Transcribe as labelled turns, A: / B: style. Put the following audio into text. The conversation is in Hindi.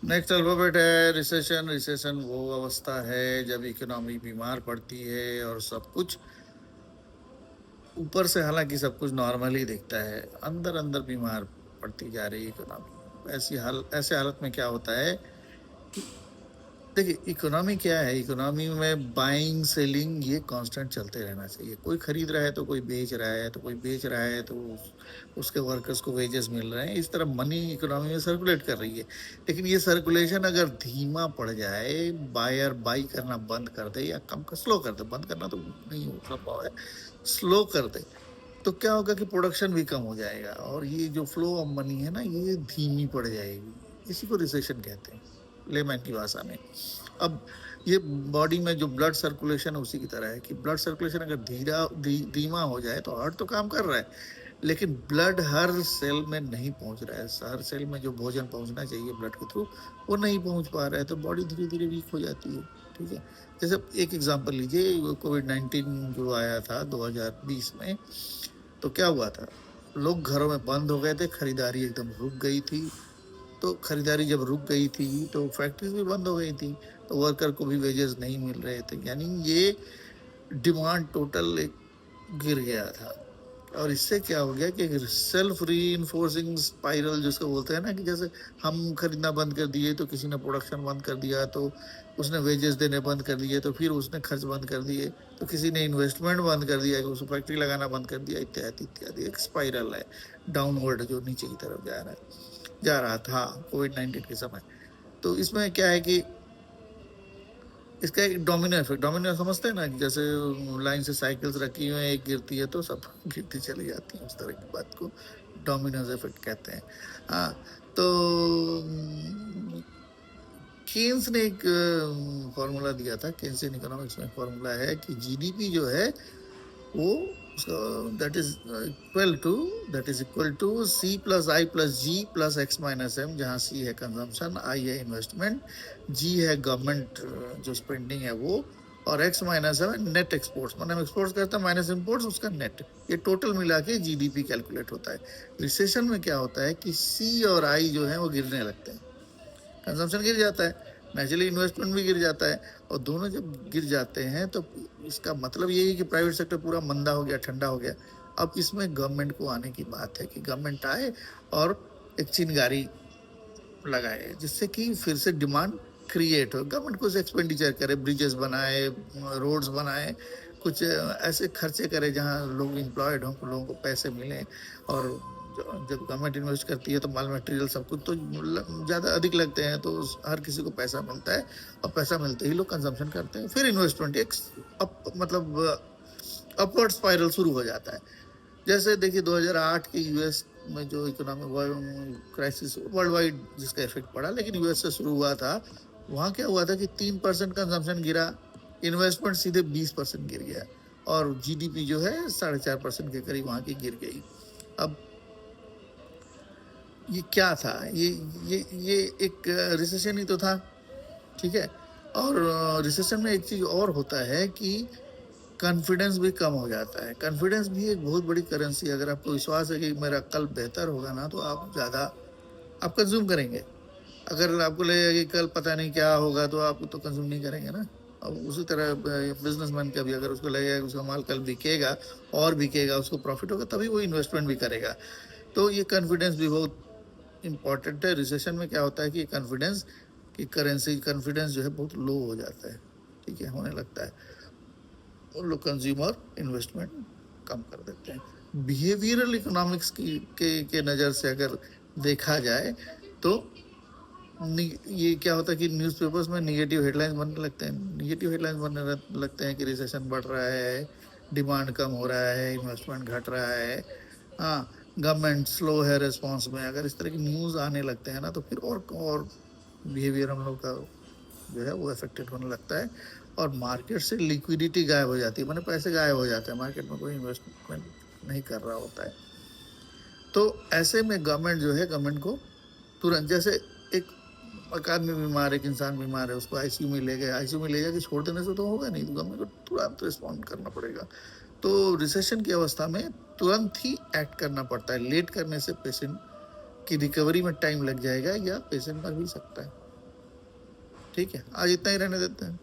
A: नेक्स्ट अल्फाबेट है रिसेशन। रिसेशन वो अवस्था है जब इकोनॉमी बीमार पड़ती है और सब कुछ ऊपर से, हालांकि सब कुछ नॉर्मल ही दिखता है, अंदर अंदर बीमार पड़ती जा रही है इकोनॉमी। ऐसे हालत में क्या होता है कि देखिए, इकोनॉमी क्या है, इकोनॉमी में बाइंग सेलिंग ये कांस्टेंट चलते रहना चाहिए। कोई खरीद रहा है तो कोई बेच रहा है, तो कोई बेच रहा है तो उसके वर्कर्स को वेजेस मिल रहे हैं। इस तरह मनी इकोनॉमी में सर्कुलेट कर रही है। लेकिन ये सर्कुलेशन अगर धीमा पड़ जाए, बायर बाई करना बंद कर दे या कम कर, स्लो कर दे, बंद करना तो नहीं हो संभव है, स्लो कर दे, तो क्या होगा कि प्रोडक्शन भी कम हो जाएगा और ये जो फ्लो ऑफ मनी है ना, ये धीमी पड़ जाएगी। इसी को रिसेशन कहते हैं लेमैन की भाषा में। अब ये बॉडी में जो ब्लड सर्कुलेशन है उसी की तरह है कि ब्लड सर्कुलेशन अगर धीमा हो जाए तो हार्ट तो काम कर रहा है, लेकिन ब्लड हर सेल में नहीं पहुंच रहा है। हर सेल में जो भोजन पहुंचना चाहिए ब्लड के थ्रू वो नहीं पहुंच पा रहा है, तो बॉडी धीरे धीरे वीक हो जाती है। ठीक है, जैसे एक एग्जांपल लीजिए, कोविड-19 जो आया था 2020 में, तो क्या हुआ था, लोग घरों में बंद हो गए थे, खरीदारी एकदम रुक गई थी। तो खरीदारी जब रुक गई थी तो फैक्ट्रीज भी बंद हो गई थी, तो वर्कर को भी वेजेस नहीं मिल रहे थे, यानी ये डिमांड टोटल एक गिर गया था। और इससे क्या हो गया कि सेल्फ री इन्फोर्सिंग स्पाइरल जिसको बोलते हैं ना, कि जैसे हम खरीदना बंद कर दिए तो किसी ने प्रोडक्शन बंद कर दिया, तो उसने वेजेस देने बंद कर दिए, तो फिर उसने खर्च बंद कर दिए, तो किसी ने इन्वेस्टमेंट बंद कर दिया, कि उसको फैक्ट्री लगाना बंद कर दिया, इत्यादि इत्यादि। एक स्पाइरल है डाउनवर्ड जो नीचे की तरफ जा रहा था कोविड-19 के समय। तो इसमें क्या है कि इसका एक डोमिनो इफेक्ट, डोमिनो समझते हैं ना, कि जैसे लाइन से साइकिल्स रखी हुई हैं, एक गिरती है तो सब गिरती चली जाती है, उस तरह की बात को डोमिनोज इफेक्ट कहते हैं। हाँ, तो केन्स ने एक फॉर्मूला दिया था, केन्सियन इकोनॉमिक्स में फॉर्मूला है कि जीडीपी जो है वो that is equal to C plus I plus G plus X minus M, जहाँ सी है कंजम्पशन, आई है इन्वेस्टमेंट, जी है गवर्नमेंट जो स्पेंडिंग है वो, और एक्स माइनस है नेट एक्सपोर्ट्स, मतलब एक्सपोर्ट्स करता है माइनस इम्पोर्ट्स, उसका नेट, ये टोटल मिला के जीडीपी कैलकुलेट होता है। रिसेशन में क्या होता है कि सी और आई जो है वो गिरने लगते हैं, कंजम्पशन गिर जाता है, नेचुरली इन्वेस्टमेंट भी गिर जाता है, और दोनों जब गिर जाते हैं तो इसका मतलब ये है कि प्राइवेट सेक्टर पूरा मंदा हो गया, ठंडा हो गया। अब इसमें गवर्नमेंट को आने की बात है कि गवर्नमेंट आए और एक चिंगारी लगाए, जिससे कि फिर से डिमांड क्रिएट हो, गवर्नमेंट कुछ एक्सपेंडिचर करे, ब्रिजेस बनाए, रोड्स बनाए, कुछ ऐसे खर्चे करे जहाँ लोग एम्प्लॉयड हों, लोगों को पैसे मिले। और जब गवर्नमेंट इन्वेस्ट करती है तो माल मटेरियल सब कुछ तो ज़्यादा अधिक लगते हैं, तो हर किसी को पैसा मिलता है, और पैसा मिलते ही लोग कंजम्पशन करते हैं, फिर इन्वेस्टमेंट एक मतलब अपवर्ड स्पाइरल शुरू हो जाता है। जैसे देखिए 2008 के यूएस में जो इकोनॉमिक क्राइसिस वर्ल्ड वाइड जिसका इफेक्ट पड़ा, लेकिन यूएस से शुरू हुआ था, वहाँ क्या हुआ था कि 3% कंजम्पशन गिरा, इन्वेस्टमेंट सीधे 20% गिर गया, और जीडीपी जो है 4.5% के करीब वहाँ की गिर गई। अब ये क्या था, ये एक रिसेशन ही तो था। ठीक है, और रिसेशन में एक चीज और होता है कि कॉन्फिडेंस भी कम हो जाता है। कॉन्फिडेंस भी एक बहुत बड़ी करेंसी है। अगर आपको विश्वास है कि मेरा कल बेहतर होगा ना, तो आप ज़्यादा आप कंज्यूम करेंगे। अगर आपको लगेगा कि कल पता नहीं क्या होगा, तो आप तो कंज्यूम नहीं करेंगे ना। अब उसी तरह बिजनेसमैन का भी, अगर उसको लगेगा कि उसका माल कल बिकेगा और बिकेगा, उसको प्रॉफिट होगा, तभी वो इन्वेस्टमेंट भी करेगा। तो ये कॉन्फिडेंस भी बहुत इंपॉर्टेंट है। रिसेशन में क्या होता है कि कॉन्फिडेंस की करेंसी, कॉन्फिडेंस जो है बहुत लो हो जाता है। ठीक है, होने लगता है, उन लोग कंज्यूमर इन्वेस्टमेंट कम कर देते हैं। बिहेवियरल इकोनॉमिक्स के नज़र से अगर देखा जाए तो ये क्या होता है कि न्यूज़पेपर्स में निगेटिव हेडलाइंस बनने लगते हैं, निगेटिव हेडलाइंस बनने लगते हैं कि रिसेशन बढ़ रहा है, डिमांड कम हो रहा है, इन्वेस्टमेंट घट रहा है, हाँ, गवर्नमेंट स्लो है रिस्पॉन्स में। अगर इस तरह की न्यूज़ आने लगते हैं ना, तो फिर और बिहेवियर हम लोग का जो है वो अफेक्टेड होने लगता है, और मार्केट से लिक्विडिटी गायब हो जाती है, मैंने पैसे गायब हो जाते हैं, मार्केट में कोई इन्वेस्टमेंट नहीं कर रहा होता है। तो ऐसे में गवर्नमेंट जो है, गवर्नमेंट को तुरंत, जैसे एक आदमी बीमार, एक इंसान बीमार है, उसको आईसीयू में ले गए, आईसीयू में ले जाके छोड़ देने से तो होगा नहीं, तो गवर्नमेंट को तुरंत रिस्पॉन्ड करना पड़ेगा। तो रिसेशन की अवस्था में तुरंत ही एक्ट करना पड़ता है। लेट करने से पेशेंट की रिकवरी में टाइम लग जाएगा या पेशेंट मर भी सकता है। ठीक है, आज इतना ही रहने देते हैं।